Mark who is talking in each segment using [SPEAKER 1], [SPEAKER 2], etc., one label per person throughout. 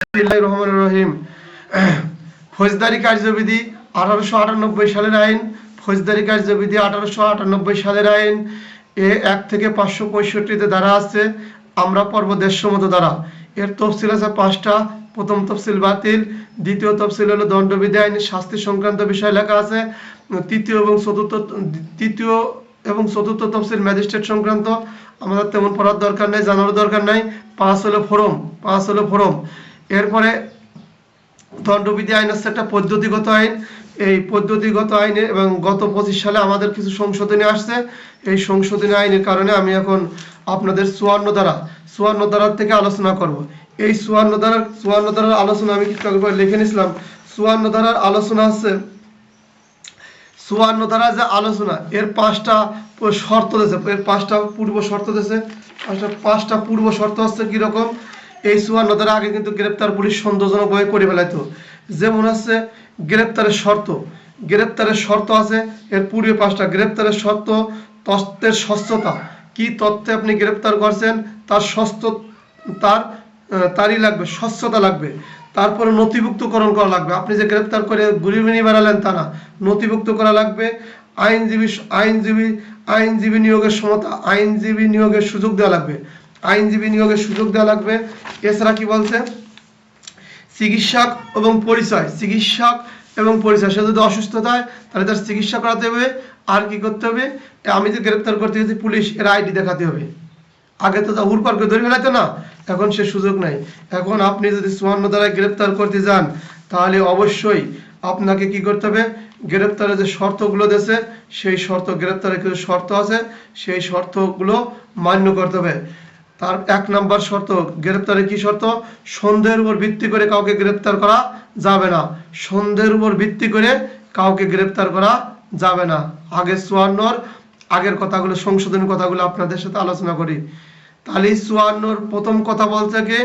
[SPEAKER 1] বিসমিল্লাহির রহমানির রহিম। ফৌজদারি কার্যবিধি 1898 সালের আইন, ফৌজদারি কার্যবিধি 1898 সালের আইন এ 1 থেকে 565 ধারা আছে। আমরা পর্ব 150 মতো ধারা। এর তফসিল আছে 5টা। প্রথম তফসিল বাতিল, দ্বিতীয় তফসিল হলো দণ্ডবিধি আইন শাস্তি সংক্রান্ত বিষয় লেখা আছে। তৃতীয় এবং চতুর্থ তফসিল ম্যাজিস্ট্রেট সংক্রান্ত, আমাদের তেমন পড়ার দরকার নেই, জানার দরকার নাই। 5 হলো ফোরম। এরপরে দণ্ডবিধি আইন হচ্ছে একটা পদ্ধতিগত আইন। এই পদ্ধতিগত আইনে এবং গত 25 সালে আমাদের কিছু সংশোধনী আসছে। এই সংশোধনী আইনের কারণে আমি এখন আপনাদের 54 ধারার থেকে আলোচনা করব। এই 54 ধারার আলোচনা আমি কিছু আগে করে লিখে নিয়েছিলাম। 54 ধারার আলোচনা আছে, 54 ধারা যে আলোচনা, এর 5টা শর্ত দিয়েছে, এর 5টা পূর্ব শর্ত দিয়েছে। 5টা পূর্ব শর্ত হচ্ছে কিরকম? এই 54 ধারা আগে কিন্তু গ্রেপ্তার পুলিশ সন্দেহজনকভাবে করে ফেলাইতো। যেমন হচ্ছে গ্রেপ্তারের শর্ত আছে। এর পূর্বে 5টা গ্রেপ্তারের শর্ত: তথ্যের স্বচ্ছতা, কি তথ্যে আপনি গ্রেপ্তার করছেন তারই লাগবে, স্বচ্ছতা লাগবে। তারপরে নথিভুক্তকরণ করা লাগবে, আপনি যে গ্রেপ্তার করে গুলিবিনি বাড়ালেন তা না, নথিভুক্ত করা লাগবে। আইনজীবী নিয়োগের সমতা, আইনজীবী নিয়োগের সুযোগ দেওয়া লাগবে। এছাড়া কি বলছে? চিকিৎসক এবং পরিচয়, সে যদি অসুস্থ হয় তাহলে তার চিকিৎসা করাতে হবে। আর কি করতে হবে? আমি যে গ্রেপ্তার করতে গেছি পুলিশ, এর আইডি দেখাতে হবে। আগে তো তা হুড়পাড় করে ধরে ফেলাইতো না, এখন সে সুযোগ নাই। এখন আপনি যদি 54 ধারায় গ্রেপ্তার করতে যান, তাহলে অবশ্যই আপনাকে কি করতে হবে? গ্রেপ্তারের যে শর্তগুলো দিয়েছে, সেই গ্রেপ্তারের কিছু শর্ত আছে, সেই শর্তগুলো মান্য করতে হবে। তার 1 নম্বর শর্ত, গ্রেপ্তারের কি শর্ত? সন্দেহের উপর ভিত্তি করে কাউকে গ্রেপ্তার করা যাবে না। সন্দেহের উপর ভিত্তি করে কাউকে গ্রেপ্তার করা যাবে না। আগে 54 আগের কথাগুলো, সংশোধনী কথাগুলো আপনাদের সাথে আলোচনা করি। তাহলে 54 প্রথম কথা বলছে কি?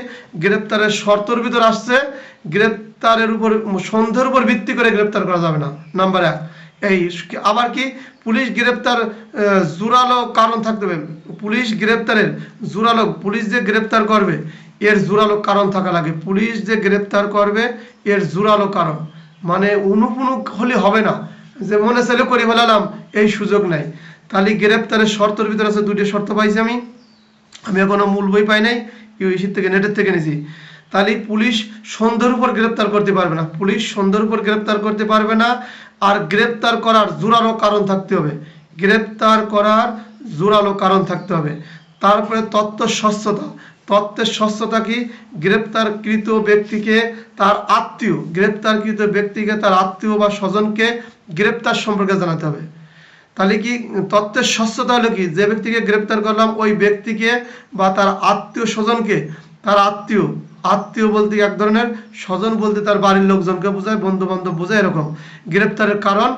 [SPEAKER 1] গ্রেপ্তারের শর্তের ভিতর আসছে গ্রেপ্তারের উপর, সন্দেহের উপর ভিত্তি করে গ্রেপ্তার করা যাবে না, নাম্বার 1। এই আবার কি? পুলিশ গ্রেপ্তার জোরালো কারণ থাকতে হবে। পুলিশ গ্রেপ্তারের জোরালো, পুলিশ যে গ্রেপ্তার করবে এর জোরালো কারণ থাকা লাগে। পুলিশ যে গ্রেপ্তার করবে এর জোরালো কারণ, মানে অনুপুনুক হলে হবে না, যে মনে চাইলে করে ফেলালাম, এই সুযোগ নাই। তাহলে গ্রেপ্তারের শর্তের ভিতরে আছে 2টি শর্ত পাইছি আমি এখনো মূল বই পাই নাই, ইউএসি থেকে, নেটের থেকে নিয়েছি। তাহলে পুলিশ সন্দেহের উপর গ্রেপ্তার করতে পারবে না। আর গ্রেপ্তার করার জোরালো কারণ থাকতে হবে। তারপরে তথ্যের স্বচ্ছতা কি? গ্রেপ্তারকৃত ব্যক্তিকে তার আত্মীয় বা স্বজনকে গ্রেপ্তার সম্পর্কে জানাতে হবে। তাহলে কি তথ্যের স্বচ্ছতা হলো কি? যে ব্যক্তিকে গ্রেপ্তার করলাম ওই ব্যক্তিকে বা তার আত্মীয় স্বজনকে, তার আত্মীয় বলতে এক ধরনের, স্বজন বলতে তার বাড়ির লোকজনকে বোঝায়, বন্ধু বান্ধব বোঝায়, এরকম গ্রেপ্তারের কারণ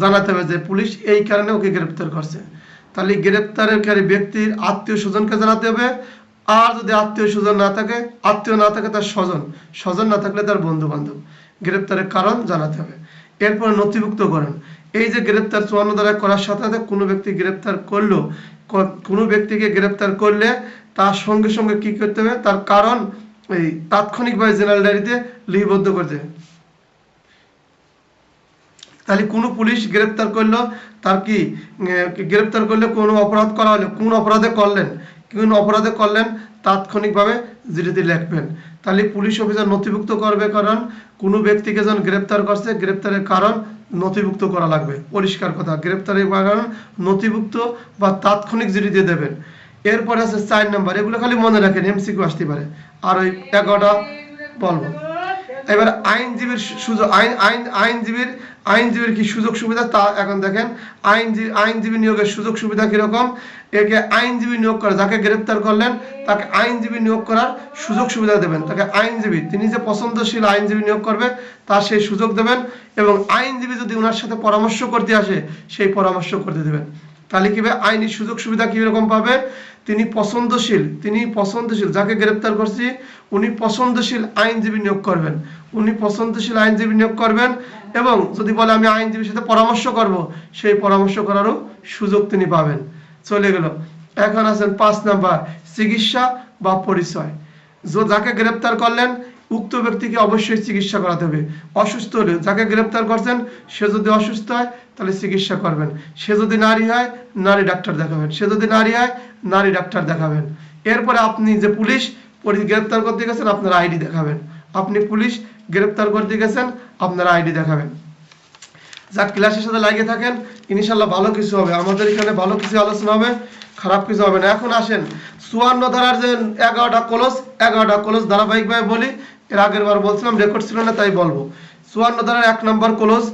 [SPEAKER 1] জানাতে হবে যে পুলিশ এই কারণে ওকে গ্রেপ্তার করছে। তাহলে গ্রেপ্তারের ব্যক্তির আত্মীয় স্বজনকে জানাতে হবে। আর যদি আত্মীয় না থাকে তার স্বজন না থাকলে তার বন্ধু বান্ধব, গ্রেপ্তারের কারণ জানাতে হবে। এরপর নথিভুক্তকরণ। এই যে গ্রেপ্তার 54 ধারায় করার সাথে সাথে কোনো ব্যক্তিকে গ্রেপ্তার করলে তার সঙ্গে সঙ্গে কি করতে হবে? তার কারণ এই তাৎক্ষণিকভাবে জেনারেল ডায়েরিতে লিপিবদ্ধ করতে হবে। তাহলে কোনো পুলিশ গ্রেপ্তার করলো, তার কি গ্রেপ্তার করলে কোনো অপরাধ করা হলো, কোন অপরাধে করলেন তাৎক্ষণিকভাবে জিডিতে লিখবেন। তাহলে পুলিশ অফিসার নথিভুক্ত করবে, কারণ কোনো ব্যক্তিকে যখন গ্রেপ্তার করছে গ্রেপ্তারের কারণ নথিভুক্ত করা লাগবে। পরিষ্কার কথা, গ্রেপ্তারের কারণ নথিভুক্ত বা তাৎক্ষণিক জিডিতে দেবেন। এরপরে আছে 4 নম্বর, এগুলো খালি মনে রাখেন, এমসিকিউ আসতে পারে। আর ওই 11টা বলবো। এবার আইনজীবীর সুযোগ, আইনজীবীর কি সুযোগ সুবিধা তা এখন দেখেন। আইনজীবী নিয়োগের সুযোগ সুবিধা কিরকম? একে আইনজীবী নিয়োগ করা, যাকে গ্রেপ্তার করলেন তাকে আইনজীবী নিয়োগ করার সুযোগ সুবিধা দেবেন। তাকে আইনজীবী, তিনি যে পছন্দশীল আইনজীবী নিয়োগ করবে তার সেই সুযোগ দেবেন। এবং আইনজীবী যদি ওনার সাথে পরামর্শ করতে আসে, সেই পরামর্শ করতে দেবেন। তাহলে কি আইনি সুযোগ সুবিধা কিরকম পাবে? তিনি পছন্দশীল, যাকে গ্রেপ্তার করছি উনি পছন্দশীল আইনজীবী নিয়োগ করবেন। এবং যদি বলে আমি আইনজীবীর সাথে পরামর্শ করব, সেই পরামর্শ করারও সুযোগ তিনি পাবেন। চলে গেল। এখন আছেন 5 নাম্বার, চিকিৎসা বা পরিচয়। যাকে গ্রেপ্তার করলেন উক্ত ব্যক্তিকে অবশ্যই চিকিৎসা করাতে হবে। অসুস্থ হলে, যাকে গ্রেপ্তার করছেন সে যদি অসুস্থ হয় তাহলে চিকিৎসা করবেন। সে যদি নারী হয় নারী ডাক্তার দেখাবেন, সে যদি নারী হয় নারী ডাক্তার দেখাবেন। এরপরে আপনি যে পুলিশ গ্রেপ্তার করতে গেছেন আপনার আইডি দেখাবেন। আপনি পুলিশ গ্রেপ্তার করতে গেছেন আপনার আইডি দেখাবেন। যা ক্লাসের সাথে লাগিয়ে থাকেন, ইনশাল্লাহ ভালো কিছু হবে। আমাদের এখানে ভালো কিছু আলোচনা হবে, খারাপ কিছু হবে না। এখন আসেন 54 ধারার যে 11টা ক্লোজ ধারাবাহিকভাবে বলি। এর আগের বার বলছিলাম, রেকর্ড ছিল না তাই বলবো। 54 ধারার 1 নম্বর ক্লোজ,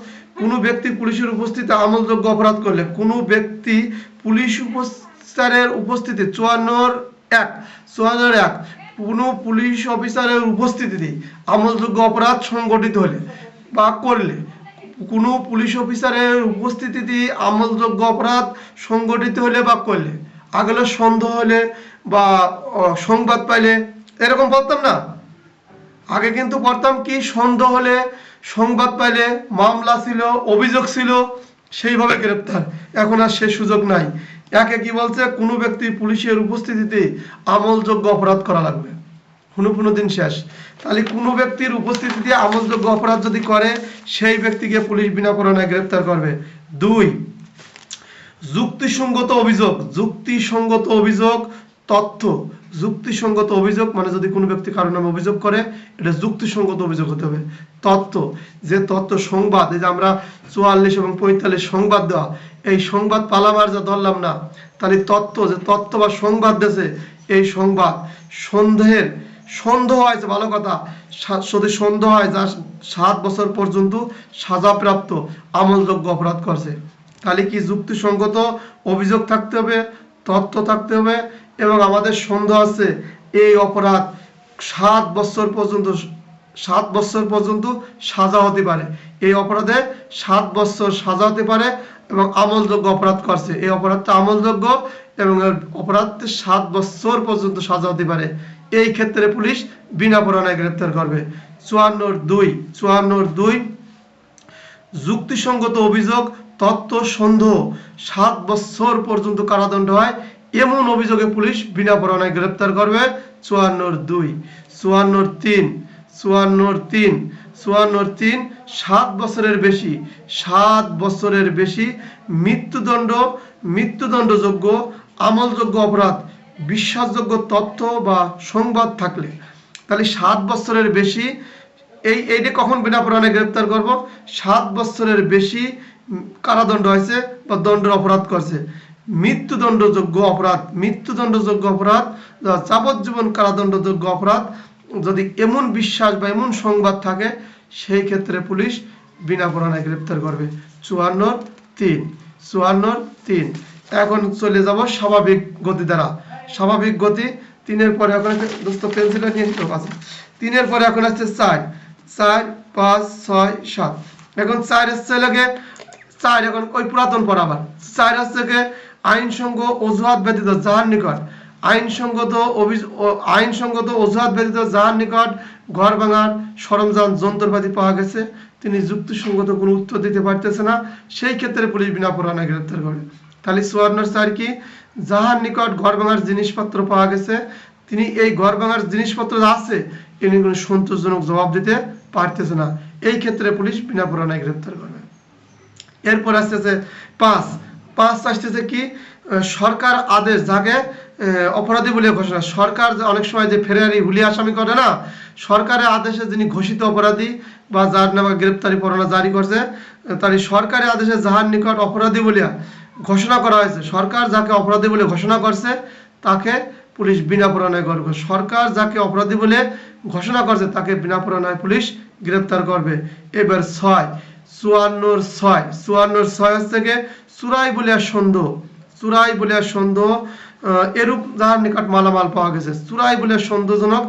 [SPEAKER 1] কোনো ব্যক্তি পুলিশের উপস্থিতিতে আমলযোগ্য অপরাধ করলে, কোনো ব্যক্তি পুলিশ অফিসারের উপস্থিতি 54(1) কোনো পুলিশ অফিসারের উপস্থিতিতে আমলযোগ্য অপরাধ সংগঠিত হলে বা করলে, কোনো পুলিশ অফিসারের উপস্থিতিতে আমলযোগ্য অপরাধ সংগঠিত হলে বা করলে, আগের সন্দেহ হলে বা সংবাদ পাইলে, এরকম বলতাম না। আগে কিন্তু পড়তাম কি, সন্দেহ হলে, সংবাদ পাইলে, মামলা ছিল, অভিযোগ ছিল, সেইভাবে গ্রেপ্তার। এখন আর সে সুযোগ নাই। একে কি বলছে, কোনো ব্যক্তি পুলিশের উপস্থিতিতে আমলযোগ্য অপরাধ করা লাগবে, কোনো দিন শেষ। তাহলে কোনো ব্যক্তির উপস্থিতিতে আমলযোগ্য অপরাধ যদি করে সেই ব্যক্তিকে পুলিশ বিনা পরোয়ানায় গ্রেপ্তার করবে। 2, যুক্তিসঙ্গত অভিযোগ তথ্য। যুক্তিসঙ্গত অভিযোগ মানে যদি কোনো ব্যক্তি কারোর নামে অভিযোগ করে, এটা যুক্তিসঙ্গত অভিযোগ হতে হবে। তথ্য, যে তথ্য, সংবাদ, এই যে আমরা 44 এবং 45 সংবাদ দেওয়া, এই সংবাদ পালামার যা ধরলাম না, তাহলে তথ্য, যে তথ্য বা সংবাদ দেশে, এই সংবাদ সন্দেহ হয়েছে, ভালো কথা, যদি সন্দেহ হয় যা 7 বছর পর্যন্ত সাজাপ্রাপ্ত আমলযোগ্য অপরাধ করছে, তাহলে কি যুক্তিসঙ্গত অভিযোগ থাকতে হবে, তথ্য থাকতে হবে, এবং আমাদের সন্দেহ আছে এই অপরাধ 7 বছর পর্যন্ত সাজা হতে পারে, এই অপরাধে 7 বছর সাজা হতে পারে এবং আমলযোগ্য অপরাধ করছে, এই অপরাধটা আমলযোগ্য এবং অপরাধে 7 বছর পর্যন্ত সাজা হতে পারে। এই ক্ষেত্রে পুলিশ বিনা পরোয়ানায় গ্রেপ্তার করবে। 54(2) যুক্তিসঙ্গত অভিযোগ, তথ্য, সন্দেহ 7 বছর পর্যন্ত কারাদণ্ড হয়, এমন অভিযোগে পুলিশ বিনা পরোয়ানায় গ্রেপ্তার করবে। 54(2) 54(3) 7 বছরের বেশি মৃত্যুদণ্ডযোগ্য আমলযোগ্য অপরাধ, বিশ্বাসযোগ্য তথ্য বা সংবাদ থাকলে, তাহলে 7 বছরের বেশি, এইটা কখন বিনা পরোয়ানায় গ্রেপ্তার করব, 7 বছরের বেশি কারাদণ্ড হয়েছে বা দণ্ডের অপরাধ করছে, মৃত্যুদণ্ডযোগ্য অপরাধ, যাবজ্জীবন কারাদণ্ডযোগ্য অপরাধ, যদি এমন বিশ্বাস বা এমন সংবাদ থাকে, সেই ক্ষেত্রে পুলিশ বিনা পরোয়ানায় গ্রেপ্তার করবে। 54(3) এখন চলে যাব স্বাভাবিক গতি দ্বারা। স্বাভাবিক গতি 3-এর পরে এখন দোস্ত পেন্সিলটা নিয়ে নিতে আছে। 3-এর পরে এখন আসছে 4, 5, 6, 7। এখন 4 এসছে লাগে 4, এখন ওই পুরাতন পর আবার 4 আসছে কে, আইনসঙ্গ অজুহাত ব্যতীত যাহার নিকট আইনসঙ্গত অজুহাত ব্যতীত যাহার নিকট ঘর ভাঙার সরঞ্জাম যন্ত্রপাতি পাওয়া গেছে, তিনি যুক্তিসঙ্গত কোনো উত্তর দিতে পারতেছে না, সেই ক্ষেত্রে পুলিশ বিনা পরোয়ানায় গ্রেপ্তার করে। তাহলে 54(4) কি, যাহার নিকট ঘর ভাঙার জিনিসপত্র পাওয়া গেছে, তিনি এই ঘর ভাঙার জিনিসপত্র আছে তিনি কোনো সন্তোষজনক জবাব দিতে পারতেছে না, এই ক্ষেত্রে পুলিশ বিনা পরোয়ানায় গ্রেপ্তার করবে। এরপর আসতেছে 5 আসতেছে কি, সরকার আদেশ, যাকে অপরাধী বলে ঘোষণা, সরকার অনেক সময় যে ফেরারি হুলিয়া আসামি করে না, সরকারের আদেশে যিনি ঘোষিত অপরাধী বা যার নামে গ্রেপ্তারি পরোয়ানা জারি করছে, তার সরকারি আদেশে যাহার নিকট অপরাধী বলিয়া ঘোষণা করা হয়েছে, সরকার যাকে অপরাধী বলে ঘোষণা করছে তাকে পুলিশ বিনা পরোয়ানায় করবে। সরকার যাকে অপরাধী বলে ঘোষণা করছে তাকে বিনা পরোয়ানায় পুলিশ গ্রেপ্তার করবে। এবার 54(6) হচ্ছে গিয়ে চুরাই বলিয়া সন্দেহ, এরূপ যাহার নিকট মালামাল পাওয়া গেছে, চুরাই বলিয়া সন্দেহজনক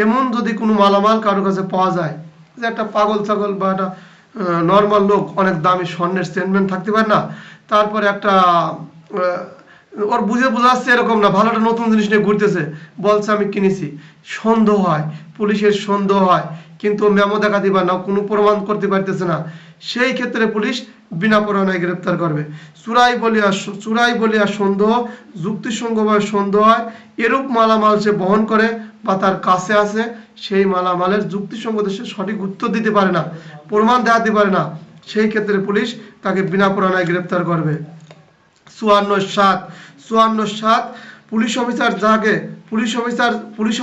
[SPEAKER 1] এমন যদি কোনো মালামাল কারো কাছে পাওয়া যায়, যে একটা পাগল ছাগল বা একটা নর্মাল লোক অনেক দামি স্বর্ণের চেনম্যান থাকতে পারে না, তারপরে একটা ওর বুঝাচ্ছে এরকম না, ভালো একটা নতুন জিনিস নিয়ে ঘুরতেছে, বলছে আমি কিনেছি, সন্দেহ হয়, পুলিশের সন্দেহ হয়, কিন্তু মেমো দেখাতে পারে না, কোনো প্রমাণ করতে পারতেছে না, সেই ক্ষেত্রে পুলিশ বিনা প্রমাণে গ্রেপ্তার করবে। চুরাই বলিয়া সন্দেহ, যুক্তিসঙ্গতভাবে সন্দেহ হয় এরূপ মালামাল সে বহন করে বা তার কাছে আছে, সেই মালামালের যুক্তিসঙ্গত সে সঠিক উত্তর দিতে পারে না, প্রমাণ দেখাতে পারে না, সেই ক্ষেত্রে পুলিশ তাকে বিনা প্রমাণে গ্রেপ্তার করবে। 54(7) পুলিশ অফিসার যাকে পুলিশ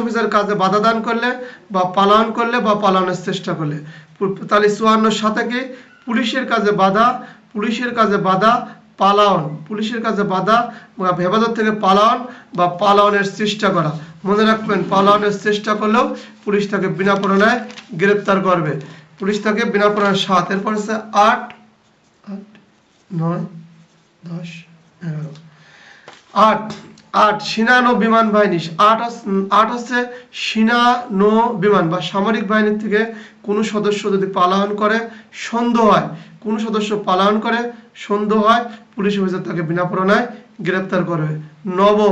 [SPEAKER 1] অফিসার কাজে বাধা দান করলে বা পালন করলে বা পালনের চেষ্টা করলে। তাহলে 54(7) কি? পুলিশের কাজে বাধা পালন, পুলিশের কাজে বাধা বা হেফাজত থেকে পালন বা পালনের চেষ্টা করা। মনে রাখবেন, পালনের চেষ্টা করলেও পুলিশ তাকে বিনা প্রমাণে গ্রেপ্তার করবে। পুলিশ তাকে বিনা প্রমাণে 7। এরপর হচ্ছে 8, 9, 10, 11। 8 সেনা নৌ বিমান বাহিনী। 8 হচ্ছে সেনা নৌ বিমান বা সামরিক বাহিনীর থেকে কোনো সদস্য যদি পালায়ন করে সন্দেহ হয়, কোনো সদস্য পালায়ন করে সন্দেহ হয়, পুলিশ অফিসার তাকে বিনা প্রমাণে গ্রেপ্তার করবে। 9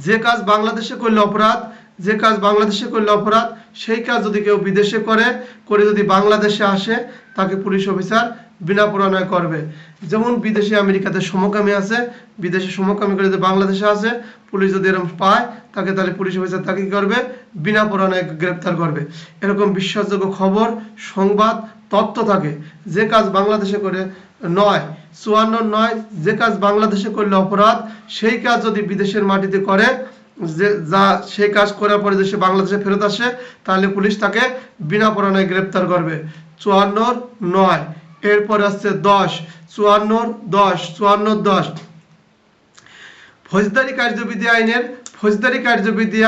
[SPEAKER 1] যে কাজ বাংলাদেশে করলে অপরাধ, সেই কাজ যদি কেউ বিদেশে করে যদি বাংলাদেশে আসে, তাকে পুলিশ অফিসার বিনা প্রমাণে করবে। যেমন বিদেশে আমেরিকাতে সমকামী আছে, বিদেশে সমকামী করে যদি বাংলাদেশে আসে, পুলিশ যদি এরকম পায় তাকে, তাহলে পুলিশ অফিসার তাকে কি করবে? বিনা প্রমাণে গ্রেপ্তার করবে। এরকম বিশ্বাসযোগ্য খবর, সংবাদ, তথ্য থাকে যে কাজ বাংলাদেশে করে 54(9) যে কাজ বাংলাদেশে করলে অপরাধ, সেই কাজ যদি বিদেশের মাটিতে করে, সেই কাজ করার পরে যদি সে বাংলাদেশে ফেরত আসে, তাহলে পুলিশ তাকে বিনা প্রমাণে গ্রেপ্তার করবে। 54(9) এরপরে আসছে 10। 54(10) ফৌজদারি কার্যবিধি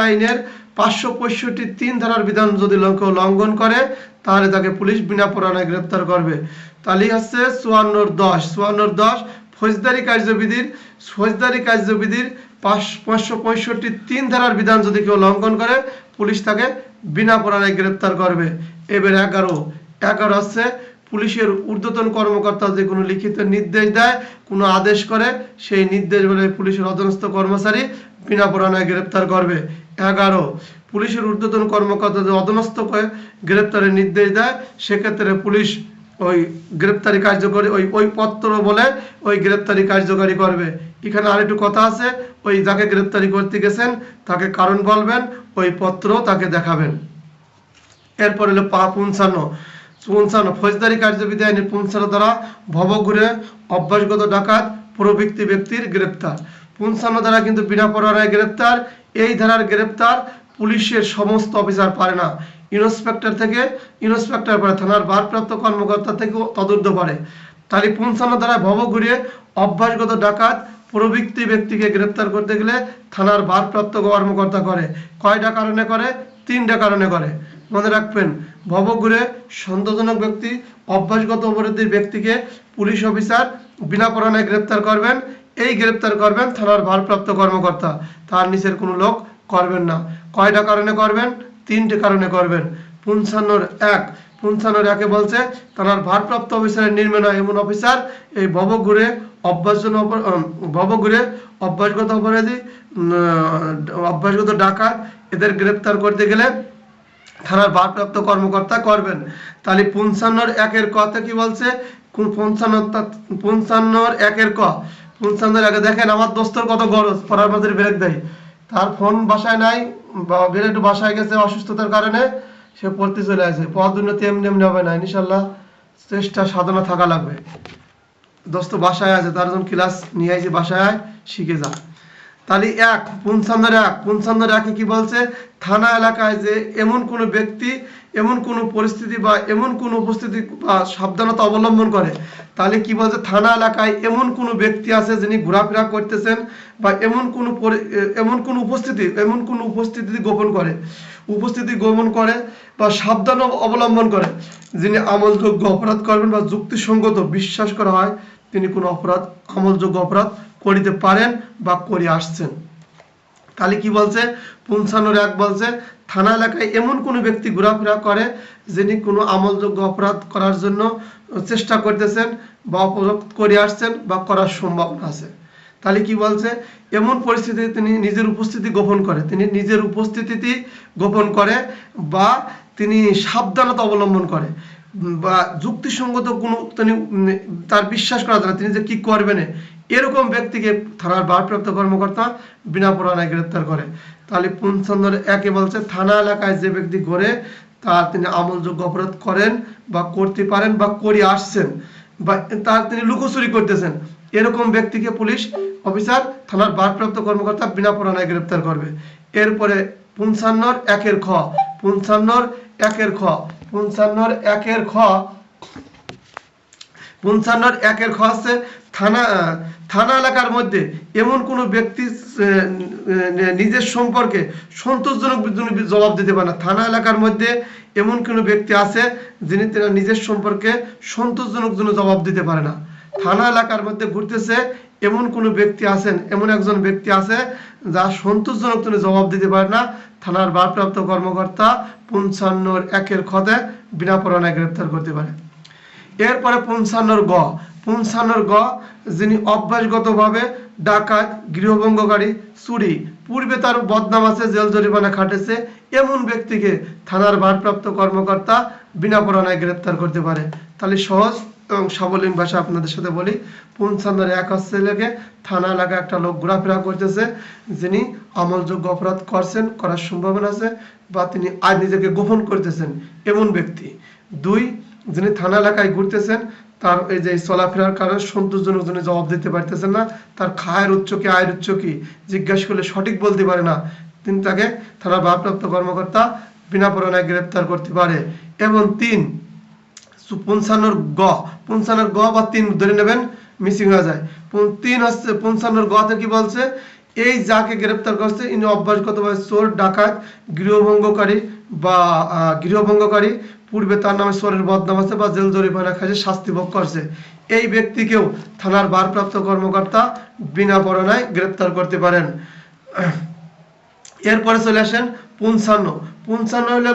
[SPEAKER 1] আইনের 565(3) ধারার বিধান যদি কেউ লঙ্ঘন করে, তাহলে তাকে পুলিশ বিনা প্রমাণে গ্রেপ্তার করবে। তাহলে হচ্ছে 54(10) ফৌজদারি কার্যবিধির 565(3) ধারার বিধান যদি কেউ লঙ্ঘন করে, পুলিশ তাকে বিনা প্রমাণে গ্রেপ্তার করবে। এবার 11 হচ্ছে পুলিশের ঊর্ধ্বতন কর্মকর্তা যে কোনো লিখিত নির্দেশ দেয়, কোনো আদেশ করে, সেই নির্দেশ বলে পুলিশের অধীনস্থ কর্মচারী বিনা প্রমাণে গ্রেপ্তার করবে। 11 পুলিশের ঊর্ধ্বতন কর্মকর্তা যে অধীনস্থ করে গ্রেপ্তারের নির্দেশ দেয়, সেক্ষেত্রে পুলিশ ওই গ্রেপ্তারি কার্যকরী ওই পত্র বলে ওই গ্রেপ্তারি কার্যকরী করবে। এখানে আরেকটু কথা আছে, ওই যাকে গ্রেপ্তারি করতে গেছেন তাকে কারণ বলবেন, ওই পত্র তাকে দেখাবেন। এরপর হলো 55 ফৌজদারি কার্যবিধি আইনের 55 দ্বারা ভবঘুরে অভ্যাসগত ডাকাত প্রবৃত্তি ব্যক্তির গ্রেপ্তার। 55 দ্বারা কিন্তু বিনা প্রমাণে গ্রেপ্তার। এই ধারার গ্রেপ্তার পুলিশের সমস্ত অফিসার পারে না, ইন্সপেক্টর পারে, থানার ভারপ্রাপ্ত কর্মকর্তা থেকে তদুর্ধ্ব পারে। তাহলে 55 দ্বারা ভবঘুরে অভ্যাসগত ডাকাত প্রবৃত্তি ব্যক্তিকে গ্রেপ্তার করতে গেলে থানার ভারপ্রাপ্ত কর্মকর্তা করে। কয়টা কারণে করে? 3টা কারণে করে। মনে রাখবেন, ভবঘুরে সন্দেহজনক ব্যক্তি, অভ্যাসগত অপরাধী ব্যক্তিকে পুলিশ অফিসার বিনা প্রমাণে গ্রেপ্তার করবেন। এই গ্রেপ্তার করবেন থানার ভারপ্রাপ্ত কর্মকর্তা, তার নিচের কোনো লোক করবেন না। কয়টা কারণে করবেন? 3টে কারণে করবেন। 55(1) বলছে থানার ভারপ্রাপ্ত অফিসারের নির্মে এমন অফিসার এই ভবঘুরে অভ্যাসগত অপরাধী, অভ্যাসগত ডাকাত এদের গ্রেপ্তার করতে গেলে থানার ভারপ্রাপ্ত কর্মকর্তা করবেন। তাহলে 55(1) কথা কি বলছে? 55(1) দেখেন আমার দোস্তর কত গরজ, পড়ার মাঝে ব্রেক দেয়, তার ফোন বাসায় নাই বা বের একটু বাসায় গেছে অসুস্থতার কারণে, সে পড়তে চলে আসে। পড়ার জন্য এমনি হবে না, ইনশাল্লাহ চেষ্টা সাধনা থাকা লাগবে। দোস্ত বাসায় আছে, তার জন্য ক্লাস নিয়ে আসি, বাসায় শিখে যা। তাহলে 55(1) কি বলছে? থানা এলাকায় যে এমন কোনো ব্যক্তি, এমন কোনো পরিস্থিতি বা এমন কোনো উপস্থিতি বা সাবধানতা অবলম্বন করে, তাহলে কি বলছে? থানা এলাকায় এমন কোনো ব্যক্তি আছে যিনি ঘোরাফেরা করতেছেন বা এমন কোনো উপস্থিতি গোপন করে বা সাবধান অবলম্বন করে, যিনি আমলযোগ্য অপরাধ করবেন বা যুক্তিসঙ্গত বিশ্বাস করা হয় তিনি কোনো আমলযোগ্য অপরাধ করিতে পারেন বা করে আসছেন। তাহলে কি বলছে? 55(1) বলছে থানা এলাকায় এমন কোনো ব্যক্তি ঘোরাফেরা করে যিনি কোনো আমলযোগ্য অপরাধ করার জন্য চেষ্টা করতেছেন বা অপরাধ করে আসছেন বা করার সম্ভাবনা আছে। তাহলে কি বলছে, এমন পরিস্থিতিতে তিনি নিজের উপস্থিতি গোপন করে, তিনি নিজের উপস্থিতি গোপন করে বা তিনি সাবধানতা অবলম্বন করে বা যুক্তিসঙ্গত কোনো তিনি তার বিশ্বাস করা যায় না তিনি যে কি করবেন, এরকম ব্যক্তিকে থানার ভারপ্রাপ্ত কর্মকর্তা বিনা পরোয়ানায় গ্রেপ্তার করে। তাহলে ৫৫ বলছে, থানা এলাকায় যে ব্যক্তি ঘরে তার তিনি আমলযোগ্য অপরাধ করেন বা করতে পারেন বা করে আসছেন বা তার তিনি লুকোচুরি করতেছেন, এরকম ব্যক্তিকে পুলিশ অফিসার থানার ভারপ্রাপ্ত কর্মকর্তা বিনা পরোয়ানায় গ্রেপ্তার করবে। এরপরে ৫৫ খ, ৫৫ খ আছে, থানা এলাকার মধ্যে এমন কোনো ব্যক্তি নিজের সম্পর্কে সন্তোষজনক জবাব দিতে পারে না। থানা এলাকার মধ্যে এমন কোনো ব্যক্তি আছে যিনি নিজের সম্পর্কে সন্তোষজনক জবাব দিতে পারে না। থানা এলাকার মধ্যে ঘুরতেছে এমন কোনো ব্যক্তি আছেন, এমন একজন ব্যক্তি আছে যা সন্তোষজনক জবাব দিতে পারে না, থানার ভারপ্রাপ্ত কর্মকর্তা ৫৫ খতে বিনা পরোয়ানায় গ্রেপ্তার করতে পারে। এরপরে ৫৫ গ, যিনি অভ্যাসগতভাবে ডাকাত, গৃহভঙ্গকারী, চুরি, পূর্বে তার বদনাম আছে, জেল জরিমানা খাটেছে, এমন ব্যক্তিকে থানার ভারপ্রাপ্ত কর্মকর্তা বিনা পরোয়ানায় গ্রেপ্তার করতে পারে। তাহলে সহজ এবং সাবলীল ভাষা আপনাদের সাথে বলি, ৫৫ হচ্ছে লেগে থানা এলাকায় একটা লোক ঘোরাফেরা করতেছে যিনি আমলযোগ্য অপরাধ করছেন, করার সম্ভাবনা আছে বা তিনি আজ নিজেকে গোপন করতেছেন, এমন ব্যক্তি। ২, যিনি থানা এলাকায় ঘুরতেছেন, তার এই যে চলাফেরার কারণে সন্তোষজনক জবাব দিতে পারতেছেন না, তার খায়ের উচ্চ কি আয়ের উচ্চ কি জিজ্ঞাসা করলে সঠিক বলতে পারে না, তিনি তাকে থানার ভারপ্রাপ্ত কর্মকর্তা বিনা পরোয়ানায় গ্রেপ্তার করতে পারে। এবং ৩, ৫৫ গ বা ৩ ধরে নেবেন, মিসিং হয়ে যায়। ৩ হচ্ছে ৫৫ গতে কি বলছে, এই যাকে গ্রেপ্তার করছে ইনি অভ্যাসগতভাবে চোর, ডাকাত, গৃহভঙ্গকারী, পূর্বে তার নামে চোরের বদনাম আছে বা জেল জরিমানা খাইছে, শাস্তি ভোগ করছে, এই ব্যক্তিকেও থানার ভারপ্রাপ্ত কর্মকর্তা বিনা পরোয়ানায় গ্রেপ্তার করতে পারেন। এরপরে চলে আসেন ৫৫ হইল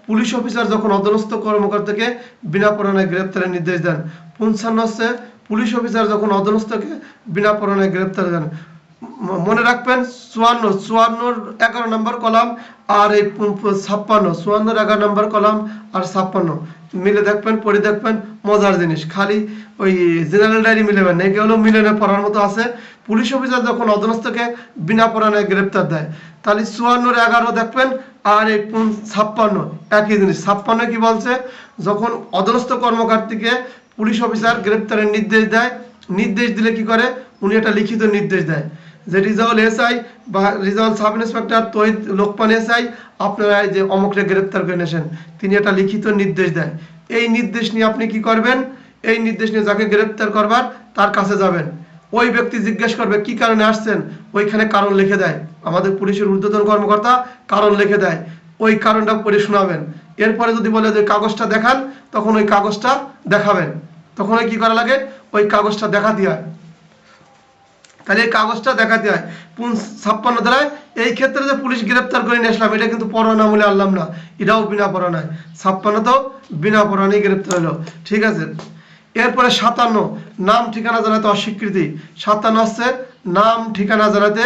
[SPEAKER 1] পুলিশ অফিসার যখন অধীনস্থ কর্মকর্তাকে বিনা পরোয়ানায় গ্রেপ্তারের নির্দেশ দেন। ৫৫ হচ্ছে পুলিশ অফিসার যখন অধীনস্থকে বিনা পরোয়ানায় গ্রেপ্তার দেন। মনে রাখবেন ৫৪ ১১ নম্বর কলাম আর এই ৫৬ ১১ নম্বর কলাম আর ৫৬ মিলে দেখবেন, পড়ে দেখবেন, মজার জিনিস, খালি ওই জেনারেল ডায়েরি মিলেবেন না, এগুলো মিলে পড়ার মতো আছে। পুলিশ অফিসার যখন অধীনস্থকে বিনা পরোয়ানায় গ্রেপ্তার দেয়, তাহলে ৫৪ ১১ দেখবেন আর এই ৫৬ একই জিনিস। ৫৬ কি বলছে, যখন অধীনস্থ কর্মকর্তাকে পুলিশ অফিসার গ্রেপ্তারের নির্দেশ দেয়, নির্দেশ দিলে কি করে, উনি একটা লিখিত নির্দেশ দেয় যে রিজাউল এসআই বা রিজাউল সাব ইন্সপেক্টর তহিদ লোকমান এসআই আপনারা যে অমুককে গ্রেপ্তার করে নিয়েছেন, তিনি একটা লিখিত নির্দেশ দেন। এই নির্দেশ নিয়ে আপনি কি করবেন, এই নির্দেশ নিয়ে যাকে গ্রেপ্তার করবার তার কাছে যাবেন, ওই ব্যক্তি জিজ্ঞেস করবে কি কারণে আসছেন, ওইখানে কারণ লিখে দেয়, আমাদের পুলিশের ঊর্ধ্বতন কর্মকর্তা কারণ লিখে দেয়, ওই কারণটা পড়ে শোনাবেন। এরপরে যদি বলে যে কাগজটা দেখান, তখন ওই কাগজটা দেখাবেন, তখন ওই কি করা লাগে, ওই কাগজটা দেখাতে হয়। তাহলে এই কাগজটা দেখাতে হয়। ৫৬ ধারায় এই ক্ষেত্রে যে পুলিশ গ্রেপ্তার করে নিয়ে আসলাম, এটা কিন্তু পরোয়ানা বলে আনলাম না, এটাও বিনা পরোয়ানায়। ৫৬ তো বিনা পরোয়ানায় গ্রেপ্তার হলো, ঠিক আছে। এরপরে ৫৭ নাম ঠিকানা জানাতে অস্বীকৃতি। ৫৭ হচ্ছে নাম ঠিকানা জানাতে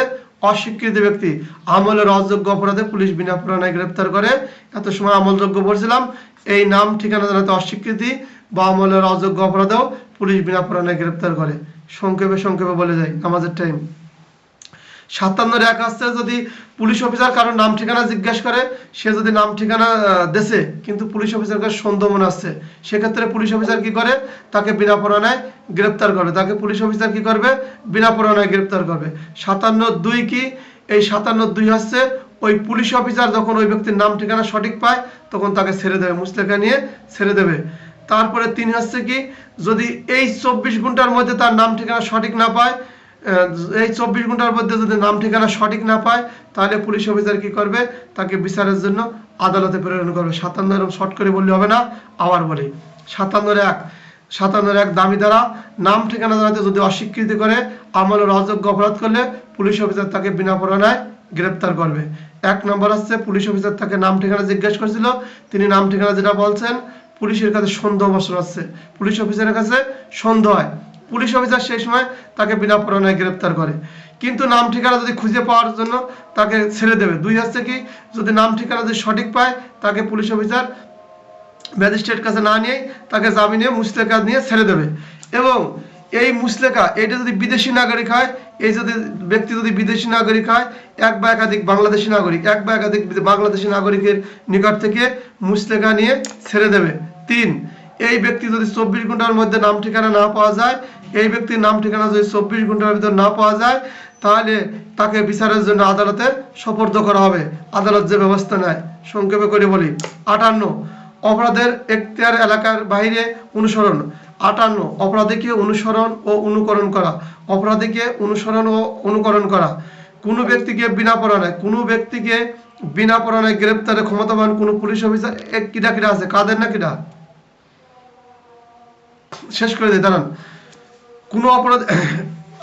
[SPEAKER 1] অস্বীকৃত ব্যক্তি, আমলের অযোগ্য অপরাধে পুলিশ বিনা পরোয়ানায় গ্রেপ্তার করে। এত সময় আমলযোগ্য বলছিলাম, এই নাম ঠিকানা জানাতে অস্বীকৃতি বা আমলের অযোগ্য অপরাধেও পুলিশ বিনা পরোয়ানায় গ্রেপ্তার করে। সংক্ষেপে বলে যায় আমাদের টাইম। ৫৭ এক আসছে, যদি পুলিশ অফিসার কারোর নাম ঠিকানা জিজ্ঞাসা করে, সে যদি নাম ঠিকানা দেশে কিন্তু পুলিশ অফিসারকে সন্দেহ মনে আসছে, সেক্ষেত্রে পুলিশ অফিসার কি করে, তাকে বিনা পরোয়ানায় গ্রেপ্তার করবে, তাকে পুলিশ অফিসার কি করবে, বিনা পরোয়ানায় গ্রেপ্তার করবে। ৫৭(২) কি, এই ৫৭(২) হচ্ছে ওই পুলিশ অফিসার যখন ওই ব্যক্তির নাম ঠিকানা সঠিক পায় তখন তাকে ছেড়ে দেবে, মুচলেখা নিয়ে ছেড়ে দেবে। তারপরে ৩ হচ্ছে কি, যদি এই ২৪ ঘন্টার মধ্যে তার নাম ঠিকানা সঠিক না পায়, এই ২৪ ঘন্টার মধ্যে যদি নাম ঠিকানা সঠিক না পায়, তাহলে পুলিশ অফিসার কি করবে, তাকে বিচারের জন্য আদালতে প্রেরণ করবে। ৫৭ এরকম শর্ট করে বললে হবে না, আবার বলি। ৫৭(১) দাবি দ্বারা নাম ঠিকানা জানাতে যদি অস্বীকৃতি করে, আমলের অযোগ্য অপরাধ করলে পুলিশ অফিসার তাকে বিনা পরোয়ানায় গ্রেপ্তার করবে। ১ নম্বর হচ্ছে পুলিশ অফিসার তাকে নাম ঠিকানা জিজ্ঞাসা করেছিল, তিনি নাম ঠিকানা যেটা বলছেন পুলিশের কাছে সন্দেহ বসন হচ্ছে, পুলিশ অফিসারের কাছে সন্দেহ হয়, পুলিশ অফিসার সেই সময় তাকে বিনা পরোয়ানায় গ্রেপ্তার করে। কিন্তু নাম ঠিকানা যদি খুঁজে পাওয়ার জন্য তাকে ছেড়ে দেবে। দুই হচ্ছে কি, যদি নাম ঠিকানা যদি সঠিক পায় তাকে পুলিশ অফিসার ম্যাজিস্ট্রেট কাছে না নিয়ে তাকে জামিনে মুচলেকা নিয়ে ছেড়ে দেবে। এবং এই মুচলেকা এটা যদি বিদেশি নাগরিক হয়, এই যদি ব্যক্তি যদি বিদেশি নাগরিক হয়, এক বা একাধিক বাংলাদেশি নাগরিক, এক বা একাধিক বাংলাদেশি নাগরিকের নিকট থেকে মুচলেকা নিয়ে ছেড়ে দেবে। 3, এই ব্যক্তি যদি 24 ঘন্টার মধ্যে নাম ঠিকানা না পাওয়া যায়, এই ব্যক্তির নাম ঠিকানা যদি 24 ঘন্টার ভিতর না পাওয়া যায়, তাহলে তাকে বিচারের জন্য আদালতে সোপর্দ করা হবে। আদালত যে ব্যবস্থা নেয়। সংক্ষেপে করে বলি, 58 অপরাধের এখতিয়ার এলাকার বাইরে অনুসরণ। 58 অপরাধীকে অনুসরণ ও অনুকরণ করা। অপরাধীকে অনুসরণ ও অনুকরণ করা। কোনো ব্যক্তিকে বিনা পরোয়ানায় গ্রেপ্তারের ক্ষমতাবান কোনো পুলিশ অফিসার কিটা কিটা আছে, কাদের না কিটা শেষ করে দিই দাঁড়ান। কোনো অপরাধ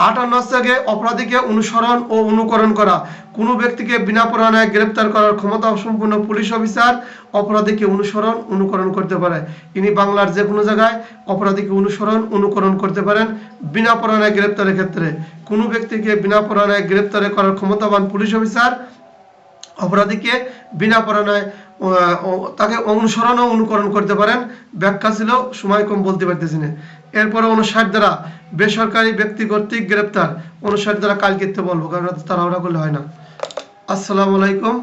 [SPEAKER 1] 58 থেকে অপরাধীকে অনুসরণ ও অনুকরণ করা। কোনো ব্যক্তিকে বিনা পরোয়ানায় গ্রেপ্তার করার ক্ষমতা সম্পন্ন পুলিশ অফিসার অপরাধীকে অনুসরণ অনুকরণ করতে পারে। ইনি বাংলার যে কোনো জায়গায় অপরাধীকে অনুসরণ অনুকরণ করতে পারেন বিনা পরোয়ানায় গ্রেপ্তারের ক্ষেত্রে। কোনো ব্যক্তিকে বিনা পরোয়ানায় গ্রেপ্তার করার ক্ষমতাবান পুলিশ অফিসার অপরাধীকে বিনা পরোয়ানায় তাকে অনুসরণ ও অনুকরণ করতে পারেন। ব্যাখ্যা ছিল, সময় কম বলতে পারতেছি না। এরপরে 59 দ্বারা বেসরকারি ব্যক্তি কর্তৃক গ্রেপ্তার। 59 দ্বারা কালকে বলবো, কারণ তাড়াহুড়া করলে হয় না। আসসালামু আলাইকুম।